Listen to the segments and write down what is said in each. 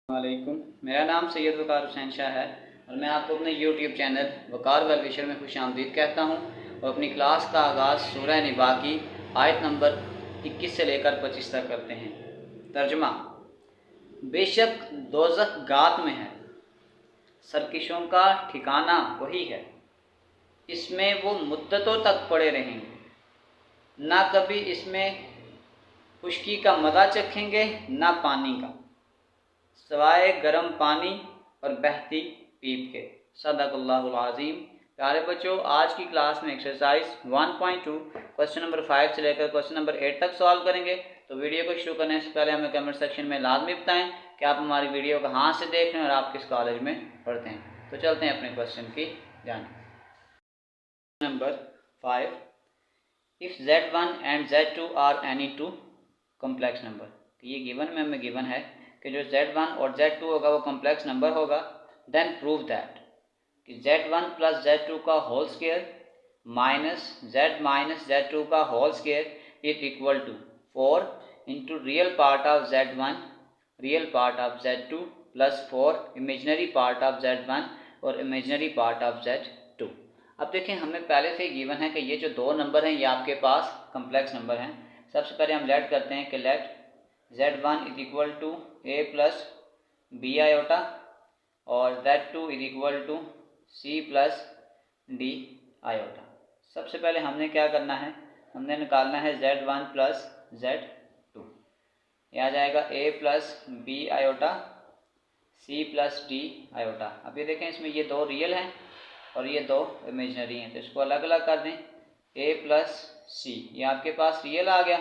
वालेकुम, मेरा नाम सैयद वकार हुसैन शाह है और मैं आपको अपने यूट्यूब चैनल वकार वेल विशर में खुशामदीद कहता हूँ। और अपनी क्लास का आगाज़ सूरह निबा की आयत नंबर 21 से लेकर 25 तक करते हैं। तर्जुमा। बेशक दोज़ख गात में है, सरकशों का ठिकाना वही है, इसमें वो मुद्दतों तक पड़े रहेंगे, ना कभी इसमें खुश्की का मज़ा चखेंगे ना पानी का, सवाए गर्म पानी और बहती पीप के। सदक़ल्लाहुल अज़ीम। प्यारे बच्चों, आज की क्लास में एक्सरसाइज 1.2 क्वेश्चन नंबर 5 से लेकर क्वेश्चन नंबर 8 तक सॉल्व करेंगे। तो वीडियो को शुरू करने से पहले हमें कमेंट सेक्शन में लाजमी बताएं कि आप हमारी वीडियो कहाँ से देख रहे हैं और आप किस कॉलेज में पढ़ते हैं। तो चलते हैं अपने क्वेश्चन की जानिब। Number 5, if Z1 and Z2 are any two complex number. ये गिवन में हमें गिवन है कि जो Z1 और Z2 होगा वो कॉम्प्लेक्स नंबर होगा। देन प्रूव दैट कि Z1 प्लस Z2 का होल स्क्वायर माइनस Z2 का whole square is equal to 4 into real part of Z1 real part of Z2 plus 4 imaginary part of Z1 और imaginary part of Z2। अब देखें, हमें पहले से ही given है कि ये जो दो नंबर हैं ये आपके पास कॉम्प्लेक्स नंबर हैं। सबसे पहले हम लेट करते हैं कि let Z1 is equal to A plus B iota और Z2 is equal to C plus D iota. सबसे पहले हमने क्या करना है, हमने निकालना है Z1 प्लस Z2। यह आ जाएगा A plus B iota C plus D iota. अब ये देखें, इसमें ये दो रियल हैं और ये दो इमेजनरी हैं, तो इसको अलग अलग कर दें। A प्लस C ये आपके पास रियल आ गया,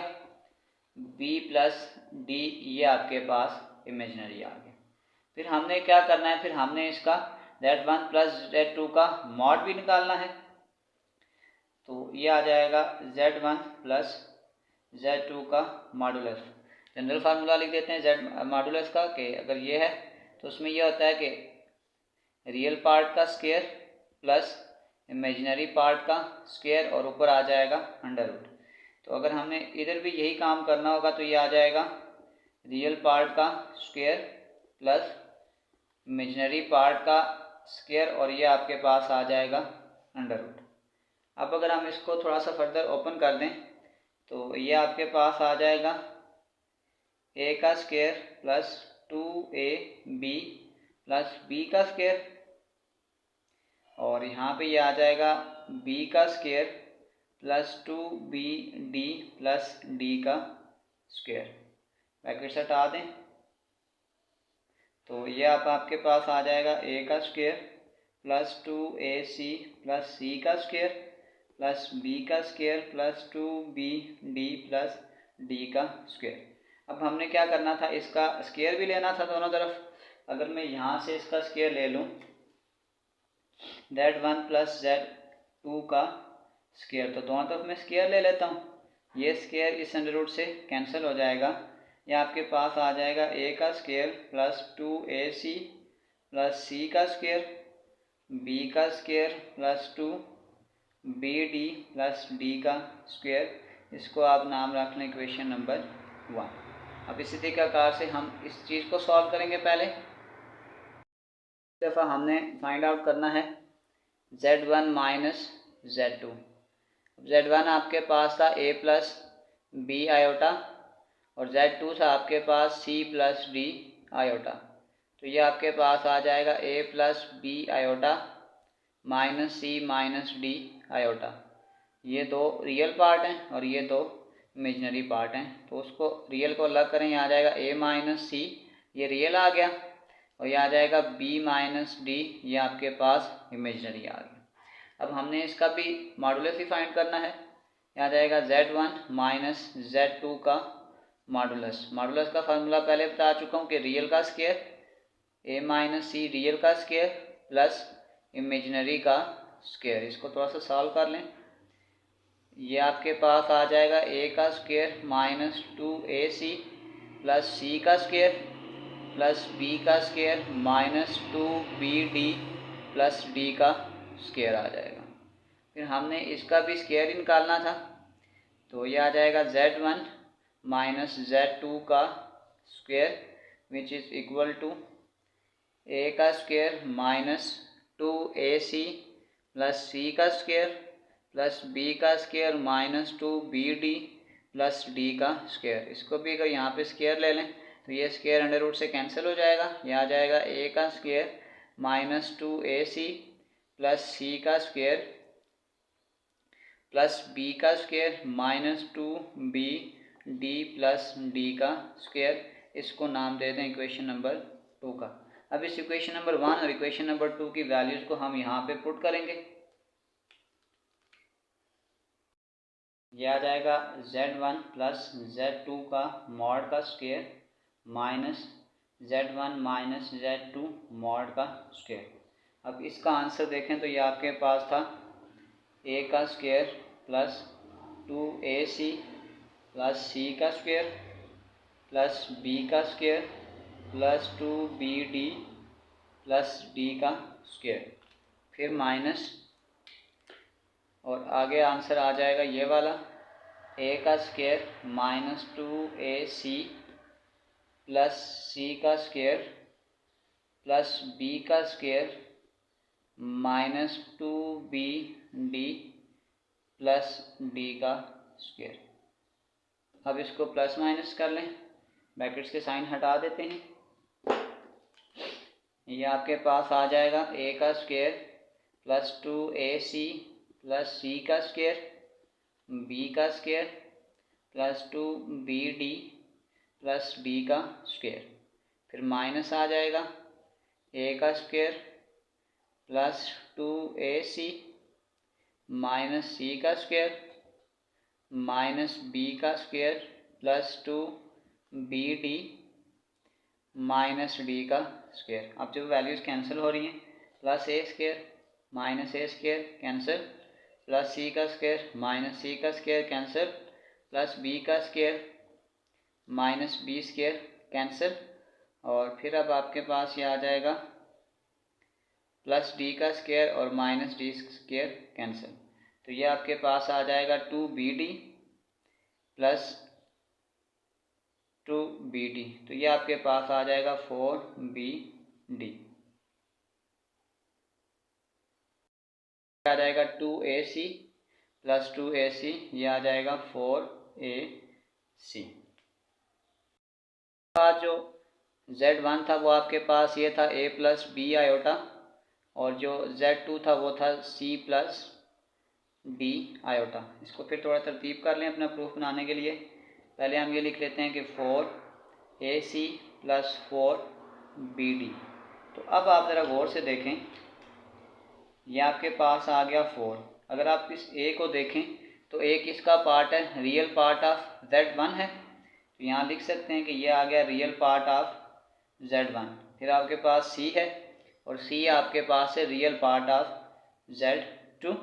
B प्लस D ये आपके पास इमेजनरी आ गया। फिर हमने क्या करना है, फिर हमने इसका Z1 प्लस Z2 का मॉड भी निकालना है। तो ये आ जाएगा Z1 प्लस Z2 का मॉडुलस। जनरल फार्मूला लिख देते हैं Z मॉडुलस का कि अगर ये है तो उसमें यह होता है कि रियल पार्ट का स्क्वायर प्लस इमेजिनरी पार्ट का स्क्वायर और ऊपर आ जाएगा अंडर रूट। तो अगर हमने इधर भी यही काम करना होगा तो ये आ जाएगा रियल पार्ट का स्क्वायर प्लस इमेजिनरी पार्ट का स्क्वायर और ये आपके पास आ जाएगा अंडर रूट। अब अगर हम इसको थोड़ा सा फर्दर ओपन कर दें तो ये आपके पास आ जाएगा a का square plus 2ab plus b का स्क्वायर और यहाँ पे ये आ जाएगा b का square plus 2bd plus d का स्क्वायर। ब्रैकेट्स हटा दें तो ये आपके पास आ जाएगा a का square plus 2ac plus c का स्क्वायर प्लस b का square plus 2bd plus d का स्क्वायर। अब हमने क्या करना था, इसका स्क्वायर भी लेना था दोनों तरफ। अगर मैं यहाँ से इसका स्क्वायर ले लूँ Z1 प्लस Z2 का स्क्वायर, तो दोनों तरफ मैं स्क्वायर ले लेता हूँ। ये स्क्वायर इस अंडर रूट से कैंसिल हो जाएगा। ये आपके पास आ जाएगा a का square plus 2ac plus c का स्क्वायर b का square plus 2bd plus d का स्क्वायर। इसको आप नाम रख लें इक्वेशन नंबर 1। अब इसी तरीक़ाकार से हम इस चीज़ को सॉल्व करेंगे। पहले दफ़ा हमने फाइंड आउट करना है Z1 माइनस Z2। Z1 आपके पास था A प्लस बी आयोटा और Z2 था आपके पास C प्लस D आयोटा। तो ये आपके पास आ जाएगा A plus B iota minus C minus D iota. ये दो रियल पार्ट हैं और ये दो इमेजनरी पार्ट हैं, तो उसको रियल को अलग करें। यहाँ आ जाएगा A माइनस C, ये रियल आ गया, और यह आ जाएगा B माइनस D, ये आपके पास इमेजनरी आ गया। अब हमने इसका भी मॉडुलस ही फाइंड करना है। यहाँ जाएगा Z1 माइनस Z2 का मॉडुलस। मॉडुलस का फार्मूला पहले बता चुका हूँ कि रियल का square A minus C real का स्क्वायर प्लस इमेजनरी का स्क्वायर। इसको थोड़ा सा सॉल्व कर लें। ये आपके पास आ जाएगा A का square minus 2ac plus C का स्क्वायर प्लस b का square minus 2bd plus d का स्क्वायर आ जाएगा। फिर हमने इसका भी स्क्वायर ही निकालना था, तो ये आ जाएगा Z1 माइनस Z2 का square which is equal to A का square minus 2ac plus C का स्क्वायर प्लस बी का square minus 2bd plus D का स्क्वायर। इसको भी अगर यहाँ पे स्क्वायर ले लें तो ये स्क्वायर अंडर रूट से कैंसिल हो जाएगा। ये आ जाएगा ए का square minus 2ac plus C का स्क्वायर प्लस बी का square minus 2bd plus D का स्क्वायर। इसको नाम दे दें इक्वेशन नंबर 2 का। अब इस इक्वेशन नंबर 1 और इक्वेशन नंबर 2 की वैल्यूज को हम यहाँ पे पुट करेंगे। यह आ जाएगा z1 प्लस z2 का मॉड का square minus z1 minus z2 mod का स्क्वायर। अब इसका आंसर देखें तो ये आपके पास था a का square plus 2ac plus c का स्क्वायर प्लस b का square plus 2bd plus d का स्क्वायर, फिर माइनस, और आगे आंसर आ जाएगा ये वाला a का square minus 2ac plus c का स्क्वायर प्लस b का square minus 2bd plus d का स्क्वायर। अब इसको प्लस माइनस कर लें, ब्रैकेट्स के साइन हटा देते हैं। ये आपके पास आ जाएगा a का square plus 2ac plus c का स्क्वायर b का square plus 2bd plus d का स्क्वायर, फिर माइनस आ जाएगा a का square plus 2ac minus c का स्क्वायर माइनस b का square plus 2bd minus d का स्क्वायर। अब जब वैल्यूज़ कैंसिल हो रही हैं, plus a square minus a square cancel, plus c का स्क्वायर माइनस c का स्क्वायर कैंसिल, प्लस b का square minus b square cancel, और फिर अब आपके पास ये आ जाएगा प्लस d का स्क्वायर और माइनस d स्क्वायर कैंसिल। तो ये आपके पास आ जाएगा 2bd प्लस 2bd, तो ये आपके पास आ जाएगा 4bd। आ जाएगा 2ac प्लस 2ac, ये आ जाएगा 4ac। जो z1 था वो आपके पास ये था a प्लस b आयोटा, और जो z2 था वो था c प्लस d आयोटा। इसको फिर थोड़ा तरतीब कर लें अपना प्रूफ बनाने के लिए। पहले हम ये लिख लेते हैं कि 4ac प्लस 4bd। तो अब आप ज़रा गौर से देखें, ये आपके पास आ गया 4। अगर आप इस a को देखें तो a किसका पार्ट है? रियल पार्ट ऑफ z1 है, तो यहाँ लिख सकते हैं कि ये आ गया रियल पार्ट ऑफ z1। फिर आपके पास c है और c आपके पास है रियल पार्ट ऑफ z2।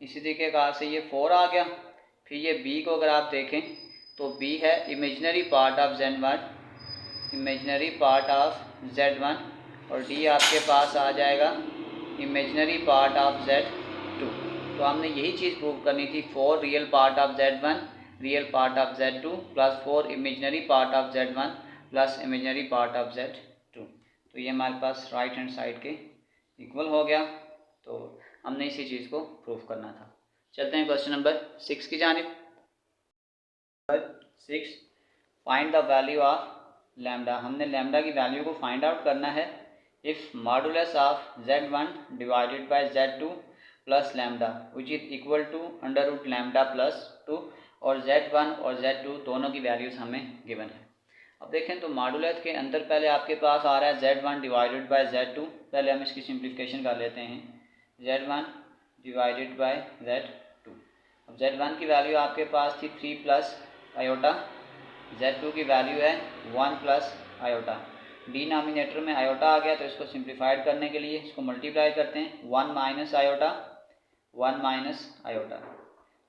इसी तरीके का से ये 4 आ गया। फिर ये b को अगर आप देखें तो b है imaginary part of z1, imaginary part of z1, और d आपके पास आ जाएगा इमेजनरी पार्ट ऑफ z2। तो हमने यही चीज़ प्रूव करनी थी, 4 real part of z1 real part of z2 plus 4 imaginary part of z1 plus imaginary part of z2। तो ये हमारे पास राइट हैंड साइड के इक्वल हो गया। तो हमने इसी चीज़ को प्रूफ करना था। चलते हैं क्वेश्चन नंबर 6 की जानिब। 6, find the value of lambda. हमने लैम्डा की वैल्यू को फाइंड आउट करना है। If modulus of z1 divided by z2 plus lambda which is equal to under root lambda plus 2, और z1 और z2 दोनों की वैल्यूज़ हमें गिवन है। अब देखें तो मॉडुलस के अंदर पहले आपके पास आ रहा है z1 डिवाइडेड बाय z2। पहले हम इसकी सिंप्लीफिकेशन कर लेते हैं, z1 डिवाइडेड बाय z2। अब z1 की वैल्यू आपके पास थी 3 प्लस आयोटा, z2 की वैल्यू है 1 प्लस आयोटा। डिनोमिनेटर में आयोटा आ गया तो इसको सिंप्लीफाइड करने के लिए इसको मल्टीप्लाई करते हैं, 1 माइनस आयोटा 1 माइनस आयोटा।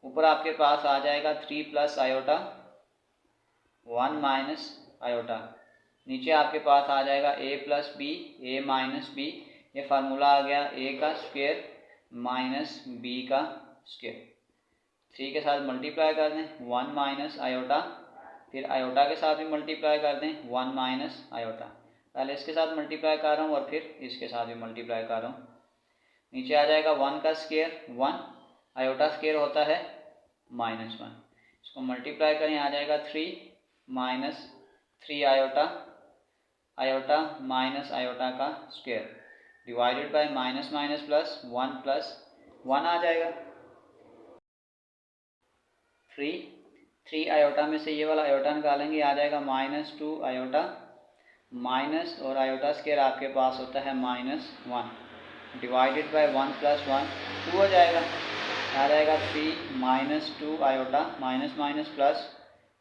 ऊपर आपके पास आ जाएगा 3 प्लस आयोटा 1 माइनस आयोटा। नीचे आपके पास आ जाएगा a plus B A minus B. ये फार्मूला आ गया a का स्क्वायर माइनस b का स्क्वायर। 3 के साथ मल्टीप्लाई कर दें 1 माइनस आयोटा, फिर आयोटा के साथ भी मल्टीप्लाई कर दें 1 माइनस आयोटा। पहले इसके साथ मल्टीप्लाई कर रहा हूँ और फिर इसके साथ भी मल्टीप्लाई कर रहा हूँ। नीचे आ जाएगा 1 का स्क्वायर 1, आयोटा स्क्वायर होता है -1, इसको मल्टीप्लाई करें आ जाएगा 3 minus 3 iota, iota minus iota का square divided by minus minus plus 1 आ जाएगा। 3 आयोटा में से ये वाला आयोटा निकालेंगे आ जाएगा -2 आयोटा, माइनस और आयोटा स्क्वायर आपके पास होता है -1 डिवाइडेड बाय 1 प्लस 1 2 हो जाएगा। आ जाएगा 3 minus 2 iota minus minus plus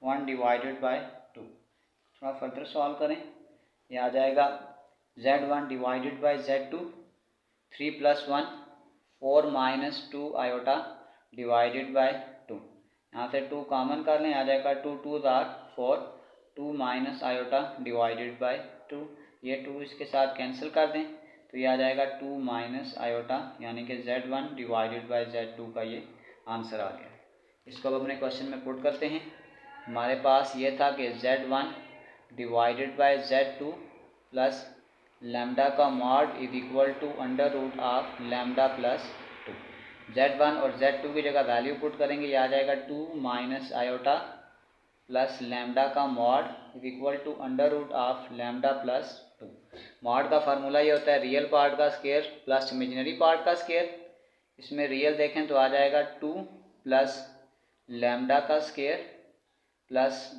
1 divided by 2। थोड़ा फर्दर सॉल्व करें, ये आ जाएगा z1 divided by z2, 3 plus 1 4 minus 2 iota divided by 2। यहाँ से 2 कॉमन कर लें आ जाएगा 2 2 4, 2 माइनस आयोटा डिवाइडेड बाय 2, ये 2 इसके साथ कैंसिल कर दें तो ये आ जाएगा 2 माइनस आयोटा, यानी कि z1 डिवाइडेड बाय z2 का ये आंसर आ गया। इसको अब अपने क्वेश्चन में पुट करते हैं। हमारे पास ये था कि z1 divided by z2 plus lambda का mod is equal to under root of lambda plus 2। z1 और z2 की जगह वैल्यू पुट करेंगे, ये आ जाएगा 2 माइनस आयोटा प्लस लैम्डा का mod is equal to under root of lambda plus 2। Mod का फार्मूला ये होता है रियल पार्ट का स्क्वायर प्लस इमेजिनरी पार्ट का स्क्वायर। इसमें रियल देखें तो आ जाएगा 2 प्लस लैम्डा का स्क्वायर प्लस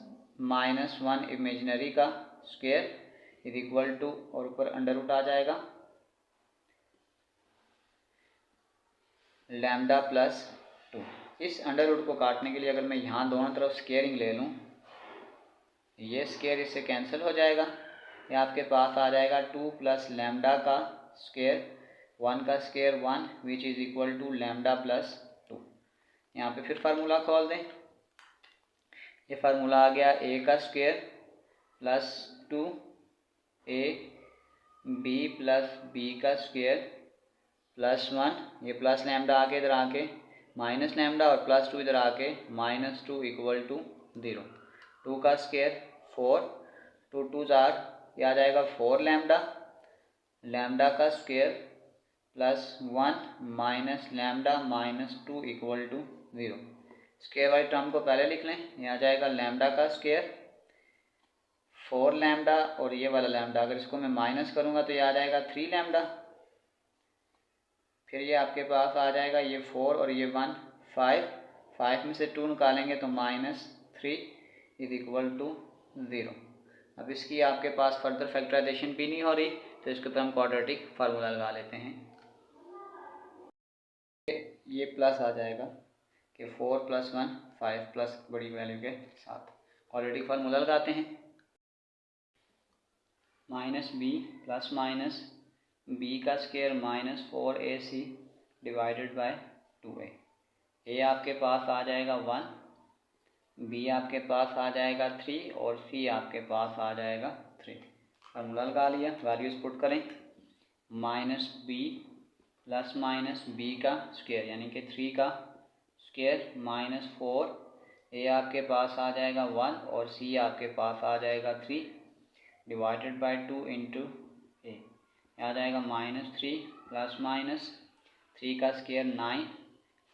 -1 इमेजिनरी का स्क्वायर इज इक्वल टू और ऊपर अंडर रूट आ जाएगा लैम्डा प्लस 2। इस अंडर रूट को काटने के लिए अगर मैं यहाँ दोनों तरफ स्क्वेयरिंग ले लूँ, ये स्क्वेयर इससे कैंसिल हो जाएगा, ये आपके पास आ जाएगा 2 प्लस लैम्डा का स्क्वेयर 1 का square 1 which is equal to lambda plus 2। यहाँ पे फिर फार्मूला खोल दें, ये फार्मूला आ गया a का square plus 2a b plus b का स्क्वेयर प्लस 1, ये प्लस लैम्डा आके इधर आके माइनस लैम्डा और प्लस 2 इधर आके -2 इक्वल टू 0। 2 का स्क्वेयर 4, 2 2 ये आ जाएगा 4 लैम्डा, लैम्डा का square plus 1 minus lambda -2 equal to 0। Square वाली टर्म को पहले लिख लें, ये आ जाएगा लैम्डा का स्क्वेयर 4 लैम्डा और ये वाला लैम्डा अगर इसको मैं माइनस करूँगा तो ये आ जाएगा 3 लैम्डा, फिर ये आपके पास आ जाएगा ये 4 और ये 1 5 में से 2 निकालेंगे तो -3 इज इक्वल टू 0। अब इसकी आपके पास फर्दर फैक्टराइजेशन भी नहीं हो रही तो इसके ऊपर हम क्वाड्रेटिक फार्मूला लगा लेते हैं। ये प्लस आ जाएगा कि 4 प्लस 1 5 प्लस बड़ी वैल्यू के साथ क्वाड्रेटिक फार्मूला लगाते हैं। -b प्लस माइनस b का square -4ac divided by 2a। a आपके पास आ जाएगा 1, b आपके पास आ जाएगा 3 और c आपके पास आ जाएगा 3। फार्मूला लगा लिया, वैल्यूज पुट करें -b प्लस माइनस b का स्क्वायर यानी कि 3 का स्क्वायर -4, a आपके पास आ जाएगा 1 और c आपके पास आ जाएगा 3 डिवाइडेड बाय 2 इंटू a, आ जाएगा -3 प्लस माइनस 3 का स्क्वायर 9,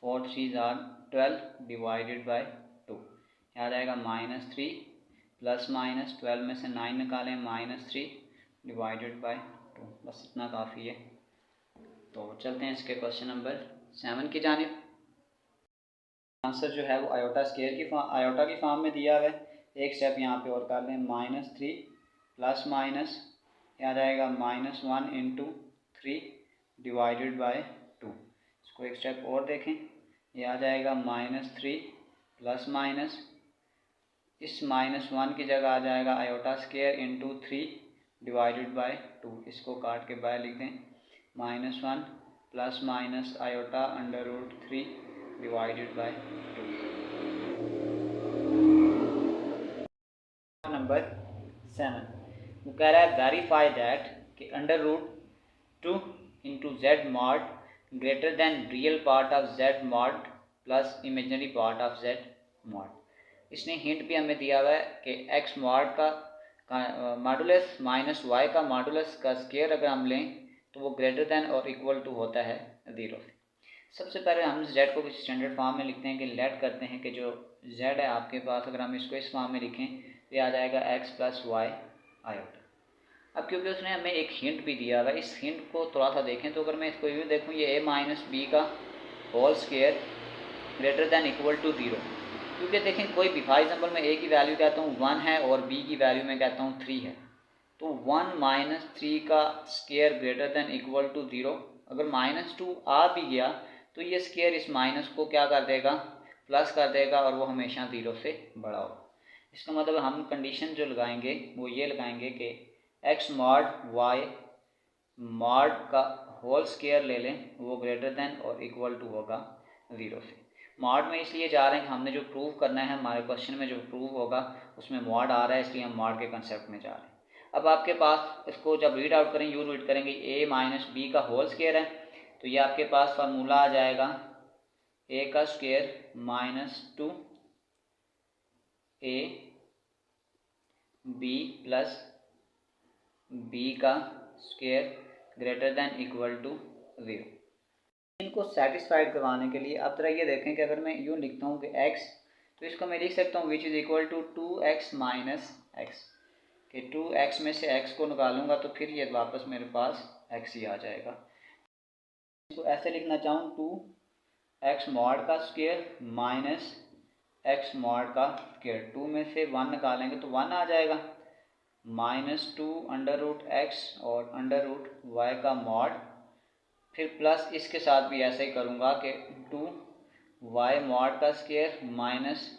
4 3 12 डिवाइडेड बाय 2, आ जाएगा -3 प्लस माइनस 12 में से 9 निकालें -3 डिवाइडेड बाय 2, बस इतना काफ़ी है। तो चलते हैं इसके क्वेश्चन नंबर 7 की जानिब। आंसर जो है वो आयोटा स्क्वायर की आयोटा की फॉर्म में दिया हुआ है। एक स्टेप यहाँ पे और कर लें, -3 प्लस माइनस आ जाएगा -1 इंटू 3 डिवाइडेड बाय 2। इसको एक स्टेप और देखें, ये आ जाएगा -3 प्लस माइनस इस -1 की जगह आ जाएगा iota square into 3 divided by 2। इसको काट के बाय लिख दें, -1 plus minus iota under root 3 divided by 2। Number 7 वो कह रहा है वेरीफाई दैट कि under root 2 into z mod greater than real part of z mod plus imaginary part of z mod. इसने हिंट भी हमें दिया हुआ है कि एक्स मॉड का मॉडुलस माइनस वाई का मॉडुलस का स्केयर अगर हम लें तो वो ग्रेटर दैन और इक्वल टू होता है 0 से। सबसे पहले हम z को किसी स्टैंडर्ड फॉर्म में लिखते हैं कि लेट करते हैं कि जो z है आपके पास, अगर हम इसको इस फॉर्म में लिखें तो ये आ जाएगा x प्लस वाई आयोटा। अब क्योंकि उसने हमें एक हिंट भी दिया हुआ, इस हिंट को थोड़ा सा देखें तो अगर मैं इसको यूँ देखूँ, ये a माइनस बी का whole square greater than equal to 0, क्योंकि देखें कोई भी, फॉर एग्जाम्पल मैं a की वैल्यू कहता हूँ 1 है और b की वैल्यू मैं कहता हूँ 3 है, तो 1 माइनस 3 का square greater than equal to 0, अगर -2 आ भी गया तो ये स्केयर इस माइनस को क्या कर देगा, प्लस कर देगा, और वो हमेशा 0 से बड़ा होगा। इसका मतलब हम कंडीशन जो लगाएंगे वो ये लगाएंगे कि x मॉड y मॉड का होल स्केयर ले लें, वो ग्रेटर दैन और इक्वल टू होगा 0 से। मॉड में इसलिए जा रहे हैं कि हमने जो प्रूव करना है, हमारे क्वेश्चन में जो प्रूव होगा उसमें मॉड आ रहा है, इसलिए हम मॉड के कंसेप्ट में जा रहे हैं। अब आपके पास इसको जब रीड आउट करें, यूज रीड करेंगे a माइनस बी का होल स्केयर है, तो ये आपके पास फार्मूला आ जाएगा a का square minus 2 a b plus b का square greater than equal to 0। इनको सेटिस्फाइड करवाने के लिए अब तरह ये देखें कि अगर मैं यूँ लिखता हूँ कि x, तो इसको मैं लिख सकता हूँ which is equal to 2x minus x, कि 2x में से x को निकालूंगा तो फिर ये वापस मेरे पास x ही आ जाएगा। इसको ऐसे लिखना चाहूँ 2x मॉड का स्क्वायर माइनस x मॉड का स्क्वायर, 2 में से 1 निकालेंगे तो 1 आ जाएगा, -2 अंडर रूट x और अंडर रूट y का मॉड, फिर प्लस इसके साथ भी ऐसे ही करूँगा कि 2y मॉड का स्क्वायर माइनस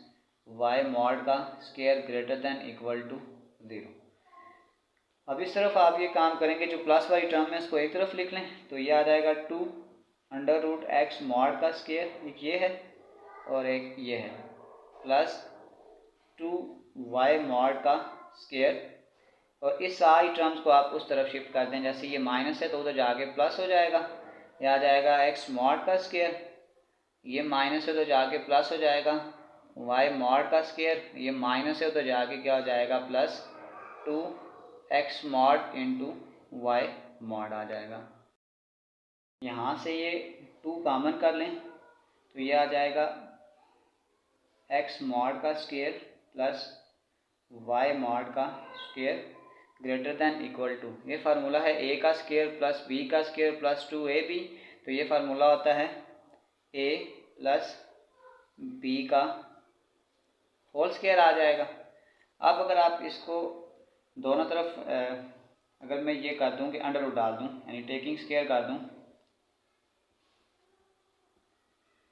y मॉड का square greater than equal to 0। अब इस तरफ आप ये काम करेंगे, जो प्लस वाली टर्म है उसको एक तरफ लिख लें, तो ये आ जाएगा 2 अंडर रूट एक्स मॉड का स्क्वायर, एक ये है और एक ये है, प्लस 2y मॉड का स्क्वायर, और इस सारी टर्म्स को आप उस तरफ शिफ्ट कर दें, जैसे ये माइनस है तो उधर जाके प्लस हो जाएगा, ये आ जाएगा x मॉड का स्क्वायर, ये माइनस है तो जाके प्लस हो जाएगा, y मॉड का स्क्वायर, ये माइनस है तो जाके क्या हो जाएगा plus 2x mod into y mod आ जाएगा। यहाँ से ये 2 कॉमन कर लें तो ये आ जाएगा x मॉड का स्क्वायर प्लस y मॉड का square greater than equal to, ये फार्मूला है a का स्क्वायर प्लस b का स्क्वायर प्लस 2ab, तो ये फार्मूला होता है a प्लस b का होल स्क्वायर आ जाएगा। अब अगर आप इसको दोनों तरफ अगर मैं ये कर दूं कि अंडर रूट डाल दूं, यानी टेकिंग स्क्वायर कर दूं,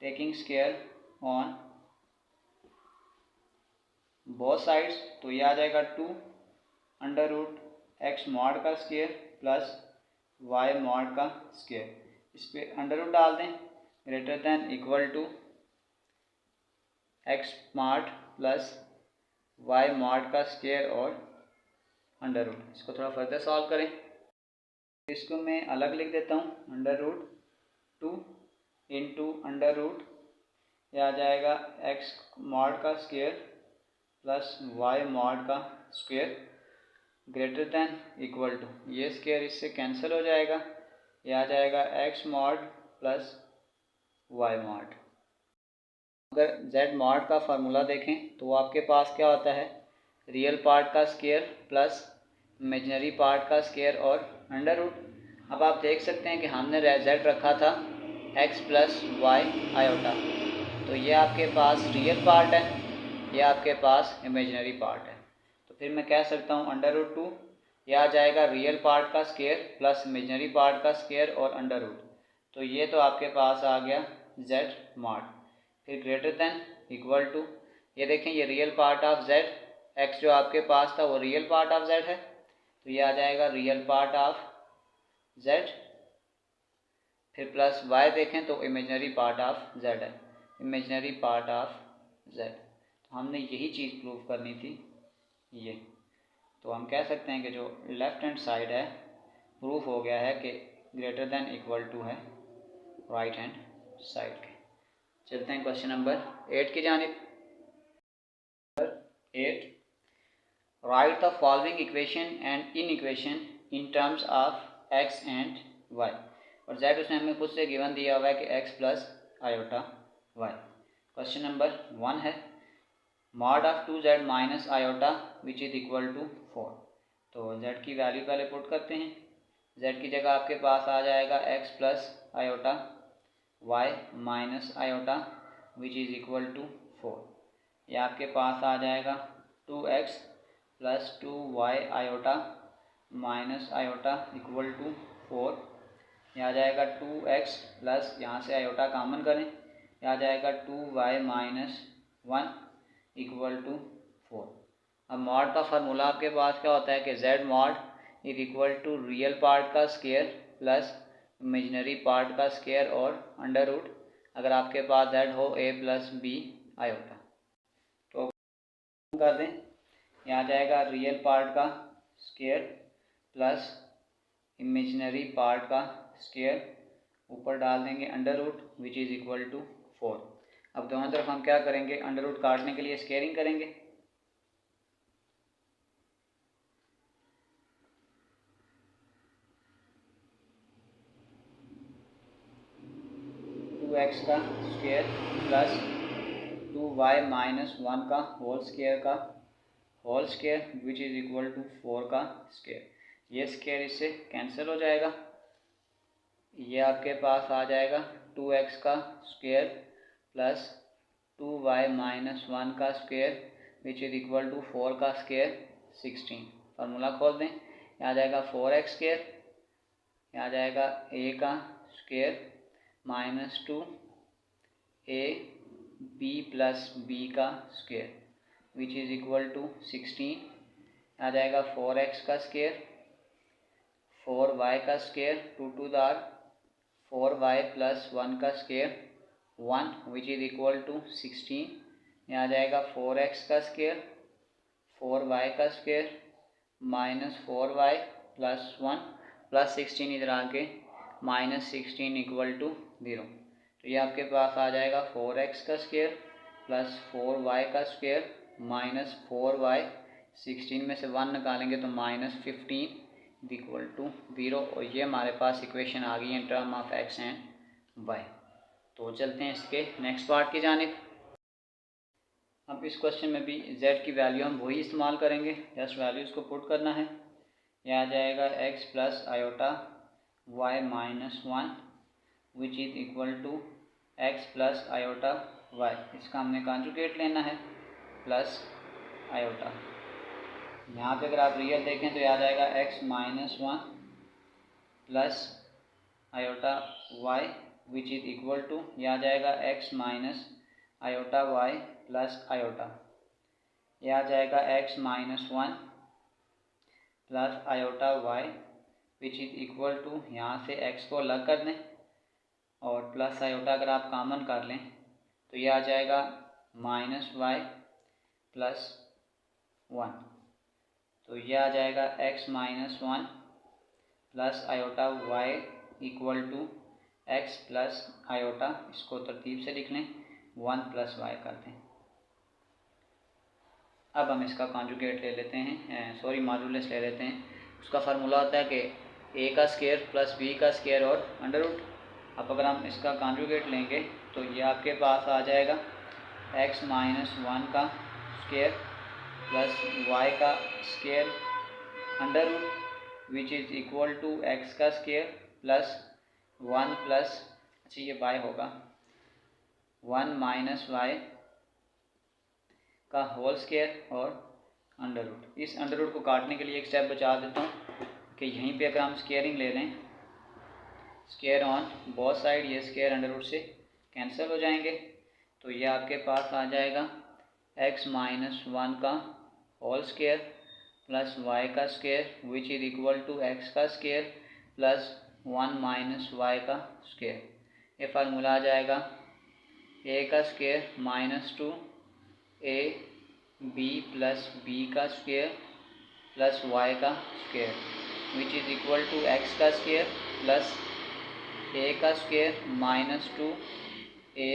taking square on both sides, तो ये आ जाएगा 2 अंडर रूट एक्स मॉड का स्क्वायर प्लस वाई मॉड का स्क्वायर, इस पर अंडर रूट डाल दें, greater than equal to x mod plus y mod का स्क्वायर और अंडर रूट। इसको थोड़ा फर्दर सॉल्व करें, इसको मैं अलग लिख देता हूँ, under root 2 into under root, यह आ जाएगा एक्स मॉड का स्क्वायर प्लस वाई मॉड का square greater than equal to, ये स्क्वायर इससे कैंसिल हो जाएगा, ये आ जाएगा x mod plus y mod. अगर z मॉड का फार्मूला देखें तो आपके पास क्या होता है, रियल पार्ट का स्क्वायर प्लस इमेजिनरी पार्ट का स्क्वायर और अंडर रूट। अब आप देख सकते हैं कि हमने z रखा था x प्लस वाई आयोटा, तो ये आपके पास रियल पार्ट है, ये आपके पास इमेजिनरी पार्ट है, तो फिर मैं कह सकता हूँ अंडर रूट 2, यह आ जाएगा रियल पार्ट का स्क्वायर प्लस इमेजिनरी पार्ट का स्क्वायर और अंडर रूट, तो ये तो आपके पास आ गया z मॉड, फिर ग्रेटर दैन इक्वल टू, ये देखें ये real part of z, x जो आपके पास था वो रियल पार्ट ऑफ z है, तो ये आ जाएगा रियल पार्ट ऑफ z, फिर प्लस y देखें तो इमेजिनरी पार्ट ऑफ z है, इमेजिनरी पार्ट ऑफ z, तो हमने यही चीज़ प्रूव करनी थी ये, तो हम कह सकते हैं कि जो लेफ़्ट हैंड साइड है प्रूफ हो गया है कि ग्रेटर दैन इक्वल टू है राइट हैंड साइड के। चलते हैं क्वेश्चन नंबर 8 की जानिब। 8, write the following equation and in equation in terms of x and y. और जेड उसने हमें खुद से गिवन दिया हुआ है कि x plus iota y. Question number 1 है mod of 2z minus iota which is equal to 4। तो z की वैल्यू पहले पुट करते हैं। z की जगह आपके पास आ जाएगा x plus iota y minus iota which is equal to 4। यह आपके पास आ जाएगा 2x plus 2y iota minus iota equal to 4। यह आ जाएगा 2x प्लस यहाँ से आयोटा कॉमन करें, यह आ जाएगा 2y माइनस 1 इक्वल टू 4। अब मॉड का फार्मूला आपके पास क्या होता है कि z mod is equal to real part का स्क्वायर प्लस इमेजिनरी पार्ट का स्क्वायर और अंडर रूट अगर आपके पास z हो a प्लस बी आयोटा। तो कर दें, यहाँ आ जाएगा रियल पार्ट का स्क्वायर प्लस इमेजिनरी पार्ट का स्क्वायर, ऊपर डाल देंगे under root which is equal to 4। अब दोनों तरफ हम क्या करेंगे, अंडर रूट काटने के लिए स्क्वायरिंग करेंगे। टू एक्स का स्क्वायर प्लस 2y माइनस 1 का whole square which is equal to 4 का स्क्वायर। ये स्क्वायर इससे कैंसिल हो जाएगा। ये आपके पास आ जाएगा 2x का स्क्वायर प्लस 2y माइनस 1 का square which is equal to 4 का स्क्वायर 16। फार्मूला खोल दें, यहाँ आ जाएगा 4x स्क्वायर, यहाँ आ जाएगा a का square minus 2 a b plus b का square which is equal to 16। आ जाएगा 4x का स्क्वायर 4y का square 2 to the 4y plus 1 का square 1 which is equal to 16। यहाँ आ जाएगा 4x का स्क्वायर 4y का square minus 4y plus 1 plus 16 इधर आके माइनस 16 इक्वल टू 0। तो ये आपके पास आ जाएगा 4x का स्क्वायर प्लस 4y का स्क्वायर माइनस 4y, 16 में से 1 निकालेंगे तो माइनस 15 इक्वल टू 0। और ये हमारे पास इक्वेशन आ गई in term of x and y. तो चलते हैं इसके नेक्स्ट पार्ट की जानिब। अब इस क्वेश्चन में भी z की वैल्यू हम वही इस्तेमाल करेंगे, जस्ट वैल्यूज़ को पुट करना है। यह आ जाएगा x plus iota y minus 1 which is equal to x plus iota y। इसका हमने कॉन्जुगेट लेना है प्लस आयोटा। यहाँ पे अगर आप रियल देखें तो यह आ जाएगा x minus 1 plus iota y which is equal to, यह आ जाएगा x minus iota y plus iota. यह आ जाएगा x minus 1 plus iota y which is equal to, यहाँ से x को अलग कर दें और प्लस आयोटा अगर आप कॉमन कर लें तो यह आ जाएगा माइनस y प्लस 1। तो यह आ जाएगा x minus 1 plus iota y equal to x plus iota, इसको तरतीब से लिख लें 1 प्लस y कर दें। अब हम इसका कॉन्जुगेट ले लेते हैं, मॉड्यूलस ले लेते हैं। उसका फार्मूला होता है कि a का स्क्वायर प्लस b का स्क्वायर और अंडर रूट। अब अगर हम इसका कॉन्जुगेट लेंगे तो ये आपके पास आ जाएगा x माइनस 1 का स्क्वायर प्लस y का square under root which is equal to x का स्क्वायर प्लस 1 प्लस, अच्छा ये y होगा 1 माइनस y का होल स्क्वायर और अंडर रूट। इस अंडर रूट को काटने के लिए एक स्टेप बचा देता हूँ कि यहीं पे अगर हम स्क्वायरिंग ले लें, स्क्वायर ऑन बोथ साइड, ये स्क्वायर अंडर रूट से कैंसिल हो जाएंगे। तो ये आपके पास आ जाएगा x माइनस 1 का होल स्क्वायर प्लस y का square which is equal to x का स्क्वायर प्लस 1 माइनस y का स्क्वायर। ये फार्मूला आ जाएगा a का square minus 2 a b plus b का स्क्वायर प्लस y का square which is equal to x का स्क्वायर प्लस a का square minus 2 a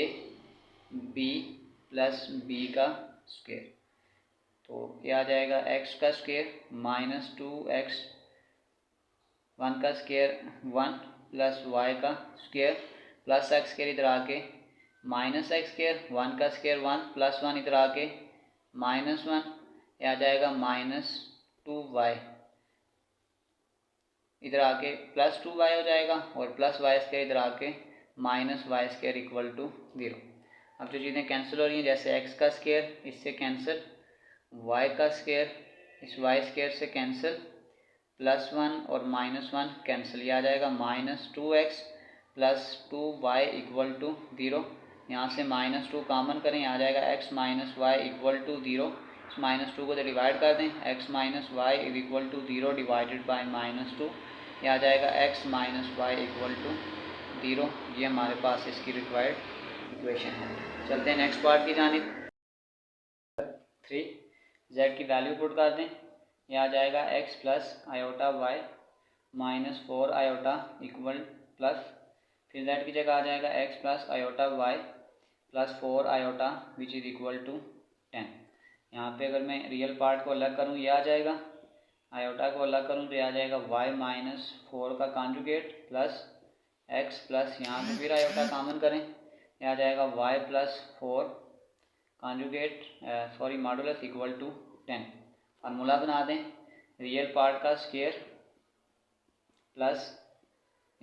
b plus b का स्क्वायर। तो ये आ जाएगा एक्स का स्क्वायर माइनस 2x 1 का स्क्वायर 1 प्लस वाई का स्क्वायर प्लस एक्स स्क्वायर इधर आके माइनस एक्स स्क्वायर 1 का स्क्वायर 1 प्लस 1 इधर आके माइनस 1, ये आ जाएगा माइनस 2y इधर आके प्लस 2y हो जाएगा और प्लस वाई स्क्वायर इधर आके minus y square equal to 0। अब जो चीज़ें कैंसिल हो रही हैं जैसे x का स्क्वायर इससे कैंसिल, y का स्क्वायर इस y स्क्वायर से कैंसिल, प्लस 1 और माइनस 1 कैंसिल, ये आ जाएगा minus 2x plus 2y equal to 0। यहाँ से माइनस 2 कॉमन करें, आ जाएगा x minus y equal to 0। इस माइनस 2 को तो डिवाइड कर दें, x minus y is equal to 0 divided by minus 2, ये आ जाएगा x minus y equal to 0। ये हमारे पास इसकी रिक्वायर्ड इक्वेशन है। चलते हैं नेक्स्ट पार्ट की जानिब। 3 z की वैल्यू पुट कर दें, ये आ जाएगा x plus iota y minus 4 iota equal plus, फिर z की जगह आ जाएगा x plus iota y plus 4 iota which is equal to 10। यहाँ पे अगर मैं रियल पार्ट को अलग करूँ ये आ जाएगा, आयोटा को अलग करूँ तो ये आ जाएगा y माइनस 4 का कॉन्जुगेट प्लस x प्लस यहाँ पे फिर आयोटा कॉमन करें, ये आ जाएगा y plus 4 conjugate modulus equal to 10। Formula बना दें, रियल पार्ट का स्क्वायर प्लस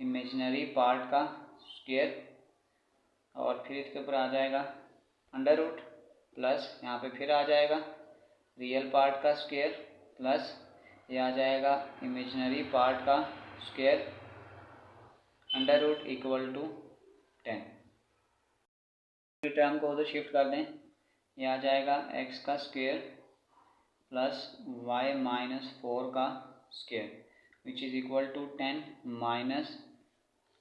इमेजिनरी पार्ट का स्क्वायर और फिर इसके ऊपर आ जाएगा अंडर रूट प्लस यहाँ पे फिर आ जाएगा रियल पार्ट का स्क्वायर प्लस ये आ जाएगा इमेजिनरी पार्ट का square under root equal to 10। Term को उधर शिफ्ट कर दें, ये आ जाएगा x का स्क्वायर प्लस y माइनस 4 का square which is equal to 10 minus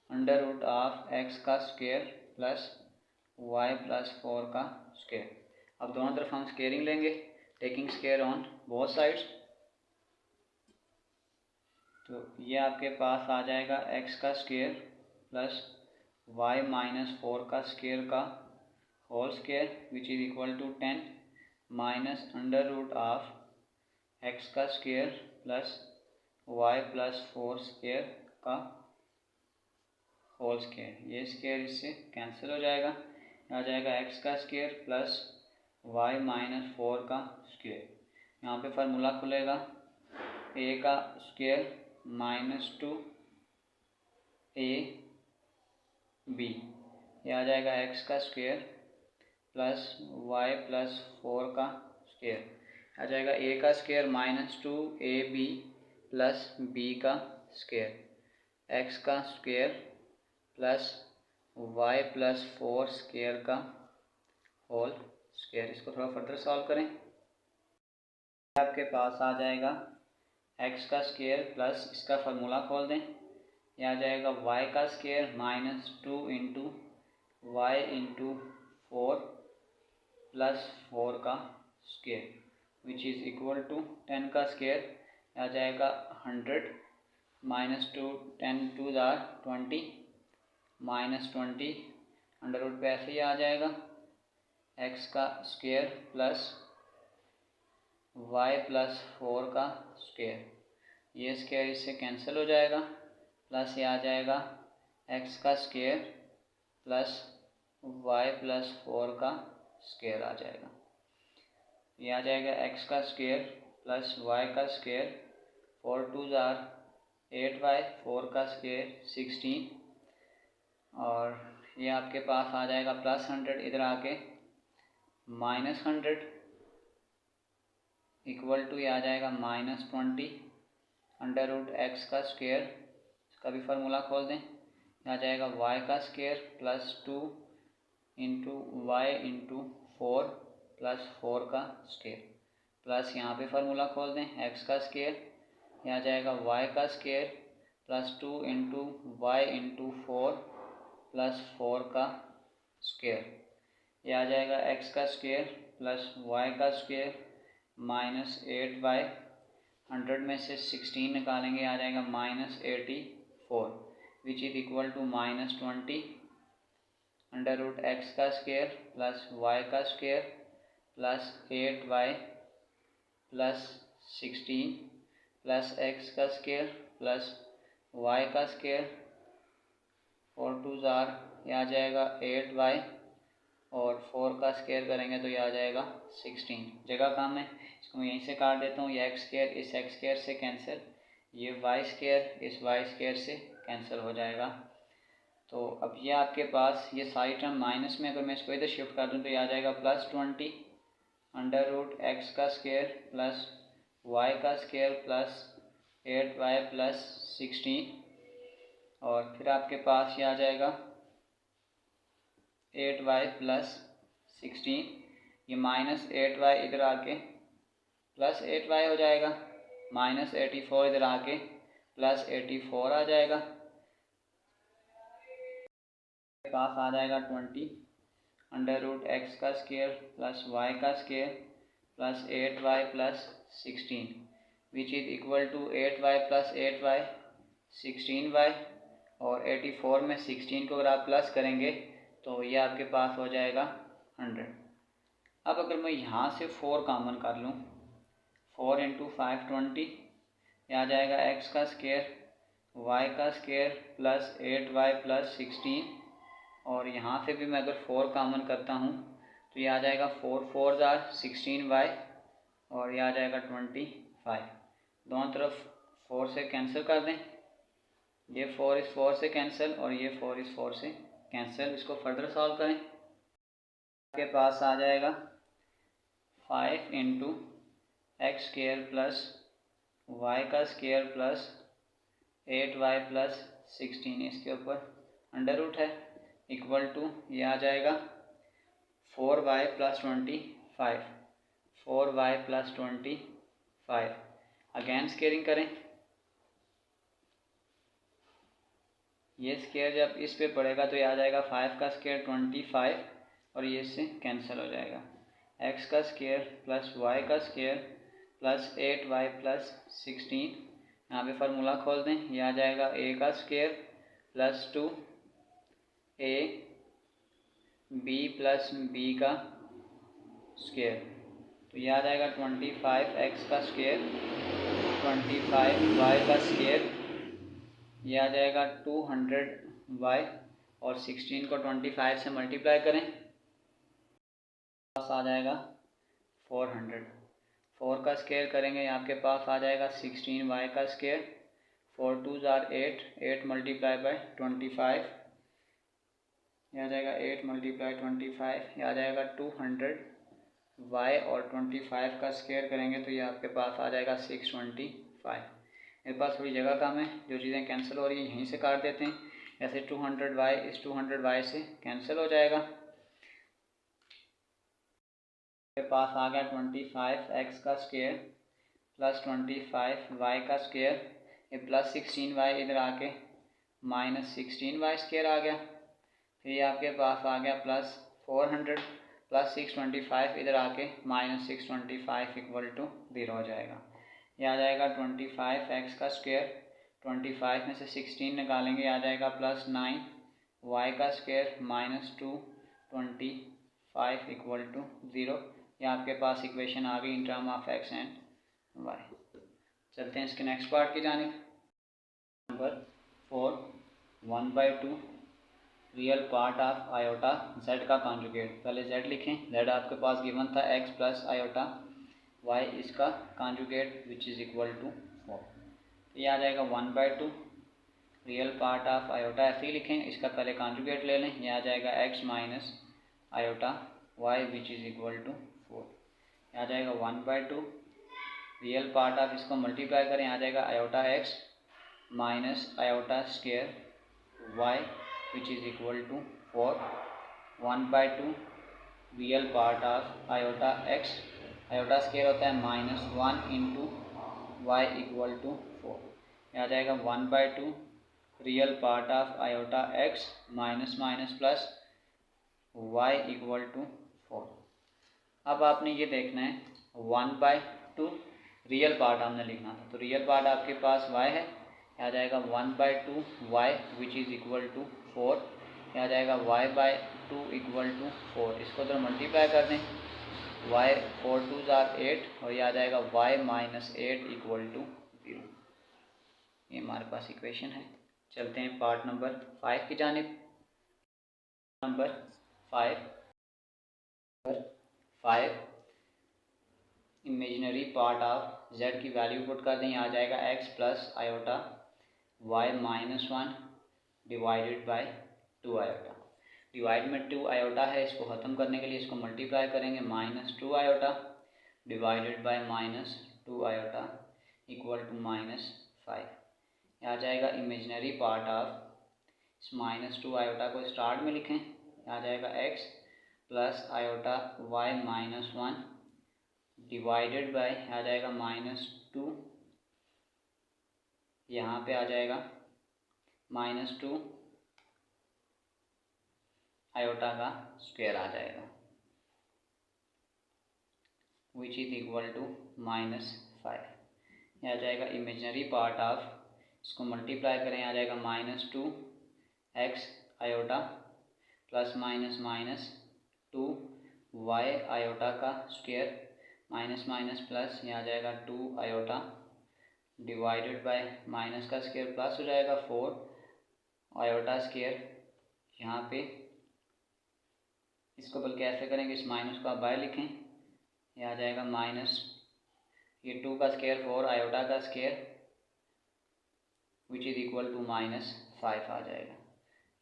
under root of x का स्क्वायर प्लस y प्लस 4 का स्क्वायर। अब दोनों तरफ हम स्क्वेयरिंग लेंगे, taking square on both sides, तो ये आपके पास आ जाएगा x का स्क्वायर प्लस y माइनस 4 का स्क्वायर का whole square which is equal to 10 minus under root of x का square plus y plus 4 square का होल स्क्वायर। ये स्क्वायर इससे कैंसिल हो जाएगा, आ जाएगा x का स्क्वायर प्लस y माइनस 4 का स्क्वायर। यहाँ पे फार्मूला खुलेगा a का स्क्वायर माइनस 2 a b, ये आ जाएगा x का स्क्वायर प्लस y प्लस 4 का स्क्वायर, आ जाएगा a का square minus 2 a b plus b का स्क्वायर, x का square plus y plus 4 square का होल स्क्वायर। इसको थोड़ा फर्दर सॉल्व करें, आपके पास आ जाएगा x का स्क्वायर प्लस इसका फार्मूला खोल दें, यह आ जाएगा y का square minus 2 into y into 4 plus 4 का square which is equal to 10 का स्क्वायर, आ जाएगा 100 माइनस 2 10 2 20 माइनस 20 अंडर रूट पे ऐसे ही आ जाएगा x का स्क्वायर प्लस y प्लस 4 का स्क्वायर, ये स्क्वायर इससे कैंसिल हो जाएगा प्लस ये आ जाएगा x का स्क्वायर प्लस y प्लस 4 का स्क्वायर आ जाएगा, ये आ जाएगा x का स्क्वायर प्लस y का स्क्वायर 4 2 8y 4 का स्क्वायर 16 और ये आपके पास आ जाएगा प्लस 100 इधर आके माइनस 100 इक्वल टू ये आ जाएगा माइनस 20 अंडर रूट x का स्क्वायर, इसका भी फार्मूला खोल दें, आ जाएगा y का square plus 2 into y into 4 plus 4 का स्क्वायर प्लस यहाँ पे फार्मूला खोल दें x का स्क्वायर, यह आ जाएगा y का square plus 2 into y into 4 plus 4 का स्क्वायर, ये आ जाएगा x का स्क्वायर प्लस y का स्क्वायर माइनस 8y 100 में से 16 निकालेंगे आ जाएगा minus 84 which is equal to minus 20 under root x का स्क्वायर प्लस y का square plus 8y plus 16 plus x का स्क्वायर प्लस वाई का स्क्वायर, 4 2 ज़ार, ये आ जाएगा 8y, और 4 का स्क्वायर करेंगे तो ये आ जाएगा 16। जगह कम है, इसको मैं यहीं से काट देता हूँ। ये एक्स स्क्वायर इस एक्स स्क्वायर से कैंसिल, ये वाई स्क्वायर इस वाई स्क्वायर से कैंसिल हो जाएगा। तो अब ये आपके पास ये सारी टर्म माइनस में, अगर मैं इसको इधर शिफ्ट कर दूँ तो ये आ जाएगा प्लस 20 अंडर रूट एक्स का स्क्वायर प्लस वाई का स्क्वायर प्लस 8y प्लस 16, और फिर आपके पास ये आ जाएगा 8y प्लस 16, ये माइनस 8y इधर आके प्लस 8y हो जाएगा, माइनस 84 इधर आके प्लस 84 आ जाएगा। पास आ जाएगा 20 अंडर रूट एक्स का स्क्वायर प्लस वाई का square plus 8y plus 16 which is equal to 8y plus 8y 16y, और 84 में 16 को अगर आप प्लस करेंगे तो ये आपके पास हो जाएगा 100। अब अगर मैं यहाँ से 4 कॉमन कर लूँ, 4 इंटू 5 20, ये आ जाएगा एक्स का स्क्वायर वाई का स्क्वायर प्लस 8y प्लस 16, और यहाँ से भी मैं अगर 4 कॉमन करता हूँ तो ये आ जाएगा 4 4 ज़ार 16y, और ये आ जाएगा 25। दोनों तरफ 4 से कैंसिल कर दें, ये 4 इस 4 से कैंसिल और ये 4 इस 4 से कैंसिल। इसको फर्दर सॉल्व करें, आपके पास आ जाएगा 5 into x square plus y का स्क्वायर प्लस 8y प्लस 16, इसके ऊपर अंडर रूट है, इक्वल टू ये आ जाएगा 4y plus 25, 4y plus 25। Again squaring करें, ये स्क्वायर जब इस पे पड़ेगा तो ये आ जाएगा 5 का स्क्वायर 25, और ये इससे कैंसिल हो जाएगा। एक्स का स्क्वायर प्लस वाई का स्क्वायर प्लस 8y प्लस 16, यहाँ पे फार्मूला खोल दें, ये आ जाएगा a का square plus 2a b plus b का स्क्वायर, तो ये आ जाएगा 25x का स्क्वायर 25y का स्क्वायर, ये आ जाएगा 200y, और 16 को 25 से मल्टीप्लाई करें, पास आ जाएगा 400। 4 का स्क्वायर करेंगे, आपके पास आ जाएगा 16y का स्क्वायर, 4 2 ज़ार 8, 8 मल्टीप्लाई बाय 25, यह आ जाएगा 8 मल्टीप्लाई 25, यह आ जाएगा 200y, और 25 का स्क्वायर करेंगे तो ये आपके पास आ जाएगा 625। मेरे पास थोड़ी जगह कम है, जो चीज़ें कैंसिल हो रही हैं यहीं से काट देते हैं। ऐसे 200y इस 200y से कैंसिल हो जाएगा। मेरे पास आ गया 25x का स्क्वायर प्लस 25y का स्क्वायर, ये प्लस 16y इधर आके माइनस 16y स्क्वायर आ गया। फिर ये आपके पास आ गया प्लस 400 प्लस 625 इधर आके माइनस 625 इक्वल टू 0 हो जाएगा। ये आ जाएगा 25x का स्क्वायर, 25 में से 16 निकालेंगे, आ जाएगा प्लस 9y का स्क्वायर माइनस 2 25 इक्वल टू 0। ये आपके पास इक्वेशन आ गई in term of x and y। चलते हैं इसके नेक्स्ट पार्ट की जानिब। Number 4 1/2 real part of iota z का कॉन्जुगेट। पहले z लिखें, z आपके पास गिवन था x प्लस आयोटा y, इसका conjugate which is equal to 4। तो ये आ जाएगा 1/2 रियल पार्ट ऑफ आयोटा, ऐसे ही लिखें, इसका पहले कॉन्जुगेट ले लें, ये आ जाएगा x minus iota y which is equal to 4। आ जाएगा 1/2 रियल पार्ट ऑफ, इसको मल्टीप्लाई करें, आ जाएगा iota x minus iota square y which is equal to 4। 1/2 real part of iota x, iota square होता है -1 इंटू y इक्वल टू 4। आ जाएगा 1/2 real part of iota x minus minus plus y equal to 4। अब आपने ये देखना है 1/2 real part हमने लिखना था, तो रियल पार्ट आपके पास y है, आ जाएगा 1/2 y which is equal to 4। आ जाएगा y/2 इक्वल टू 4। इसको तो मल्टीप्लाई कर दें, y 4 2 आर 8 और ये आ जाएगा y माइनस 8 इक्वल टू 0। ये हमारे पास इक्वेशन है। चलते हैं पार्ट नंबर 5 की जानिब। Number 5 imaginary part of z की वैल्यू पुट कर दें। आ जाएगा x plus iota y minus 1 divided by 2 iota. Divide में 2 आयोटा है, इसको ख़त्म करने के लिए इसको मल्टीप्लाई करेंगे। Minus 2 iota divided by minus 2 iota equal to minus 5। आ जाएगा इमेजिनरी पार्ट ऑफ इस माइनस 2 आयोटा को स्टार्ट में लिखें। आ जाएगा x plus iota y minus 1 divided by आ जाएगा माइनस 2, यहाँ पे आ जाएगा माइनस 2 आयोटा का स्क्वायर आ जाएगा which is equal to minus 5। यह आ जाएगा इमेजिनरी पार्ट ऑफ, इसको मल्टीप्लाई करें। आ जाएगा minus 2 x iota plus minus minus 2 y iota का स्क्वायर माइनस माइनस प्लस, यहाँ आ जाएगा 2 आयोटा डिवाइडेड बाय माइनस का स्क्वायर प्लस हो जाएगा 4 आयोटा स्क्वायर। यहाँ पे इसको बल्कि ऐसे करेंगे, इस माइनस को आप बाय लिखें। यह आ जाएगा माइनस ये 2 का स्क्वायर 4 आयोटा का square which is equal to minus 5 आ जाएगा।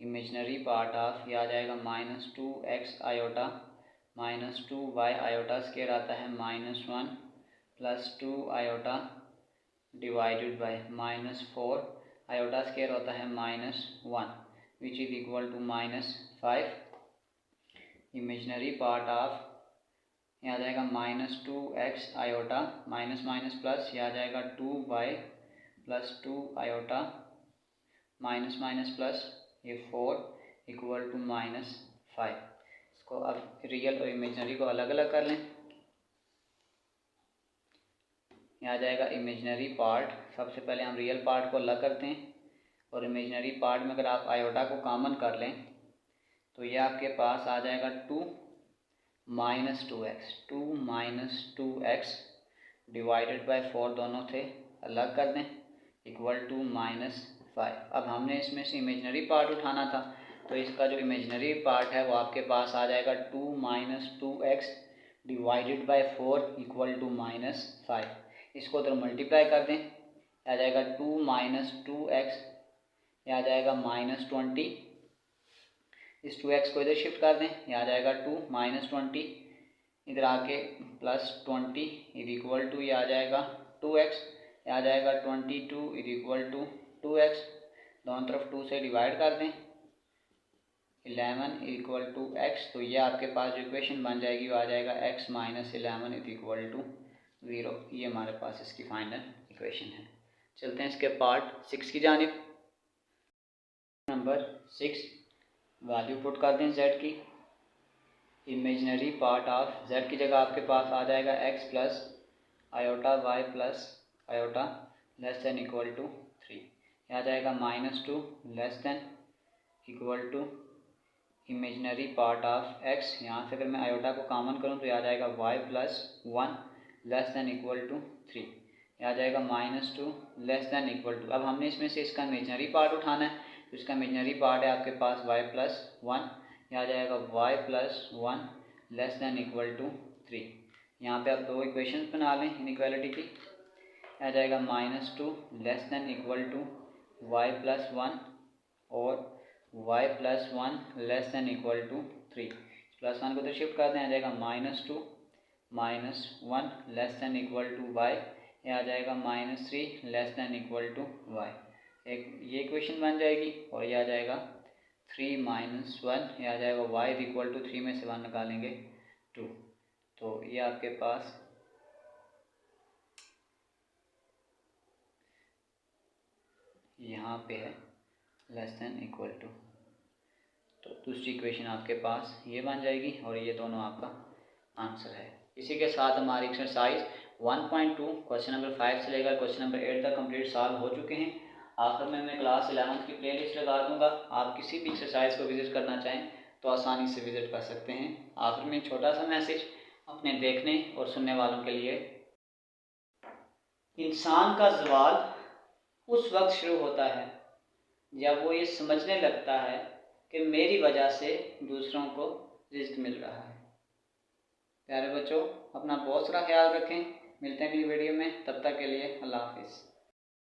इमेजिनरी पार्ट ऑफ ये आ जाएगा minus 2 x iota minus 2 y iota square आता है minus 1 plus 2 iota divided by minus 4 iota square होता है minus 1 which is equal to minus 5। Imaginary part of ये आ जाएगा minus 2 x iota minus minus plus, ये आ जाएगा 2 y plus 2 iota minus minus plus ये 4 इक्वल टू माइनस 5। इसको अब रियल और इमेजिनरी को अलग अलग कर लें। यहाँ आ जाएगा इमेजिनरी पार्ट। सबसे पहले हम रियल पार्ट को अलग करते हैं और इमेजिनरी पार्ट में अगर आप आयोटा को कॉमन कर लें तो ये आपके पास आ जाएगा 2 माइनस 2 एक्स डिवाइडेड बाय 4 दोनों थे अलग कर दें इक्वल टू माइनस 5। अब हमने इसमें से इमेजिनरी पार्ट उठाना था, तो इसका जो इमेजिनरी पार्ट है वो आपके पास आ जाएगा 2 minus 2 x divided by 4 equal to minus 5। इसको तो मल्टीप्लाई कर दें, आ जाएगा 2 माइनस 2 एक्स, यह आ जाएगा माइनस 20। इस 2x को इधर शिफ्ट कर दें, यह आ जाएगा 2 माइनस 20 इधर आके प्लस 20 इज इक्वल टू ये आ जाएगा 2x, यह आ जाएगा 22 इज इक्वल टू 2x। दोनों तरफ 2 से डिवाइड कर दें 11 इक्वल टू x, तो ये आपके पास जो इक्वेशन बन जाएगी वो आ जाएगा x minus 11 is equal to 0। ये हमारे पास इसकी फाइनल इक्वेशन है। चलते हैं इसके पार्ट 6 की जानिब। नंबर 6 वैल्यू पुट कर दें z की। इमेजिनरी पार्ट ऑफ z की जगह आपके पास आ जाएगा x plus iota y plus iota less than equal to 3। यह आ जाएगा minus 2 less than equal to imaginary part of x। यहाँ से अगर मैं आयोटा को कॉमन करूँ तो यह आ जाएगा y plus 1 less than equal to 3। यह आ जाएगा minus 2 less than equal to. अब हमने इसमें से इसका इमेजिनरी पार्ट उठाना है, तो इसका इमेजिनरी पार्ट है आपके पास y प्लस 1, यह आ जाएगा y plus 1 less than equal to 3। यहाँ पे आप दो इक्वेशन बना लें इनइक्वालिटी की। यह आ जाएगा minus 2 less than equal to y plus 1 और y plus 1 less than equal to 3। Plus 1 को तो शिफ्ट कर दें, आ जाएगा minus 2 minus 1 less than equal to y, ये आ जाएगा minus 3 less than equal to y। एक ये इक्वेशन बन जाएगी और ये आ जाएगा 3 माइनस 1, ये आ जाएगा y इज इक्वल टू 3 में से 1 निकालेंगे 2। तो ये आपके पास यहाँ पे है लेस दैन इक्वल टू, तो दूसरी इक्वेशन आपके पास ये बन जाएगी और ये दोनों आपका आंसर है। इसी के साथ हमारी एक्सरसाइज 1.2 क्वेश्चन नंबर 5 से लेकर क्वेश्चन नंबर 8 तक कंप्लीट सॉल्व हो चुके हैं। आखिर में मैं क्लास 11 की प्लेलिस्ट लगा दूंगा, आप किसी भी एक्सरसाइज को विजिट करना चाहें तो आसानी से विजिट कर सकते हैं। आखिर में छोटा सा मैसेज, अपने अपने देखने और सुनने वालों के लिए। इंसान का ज़वाल उस वक्त शुरू होता है जब वो ये समझने लगता है कि मेरी वजह से दूसरों को रिज़्क मिल रहा है। प्यारे बच्चों, अपना बहुत सारा ख्याल रखें। मिलते हैं अगली वीडियो में, तब तक के लिए अल्लाह हाफिज़।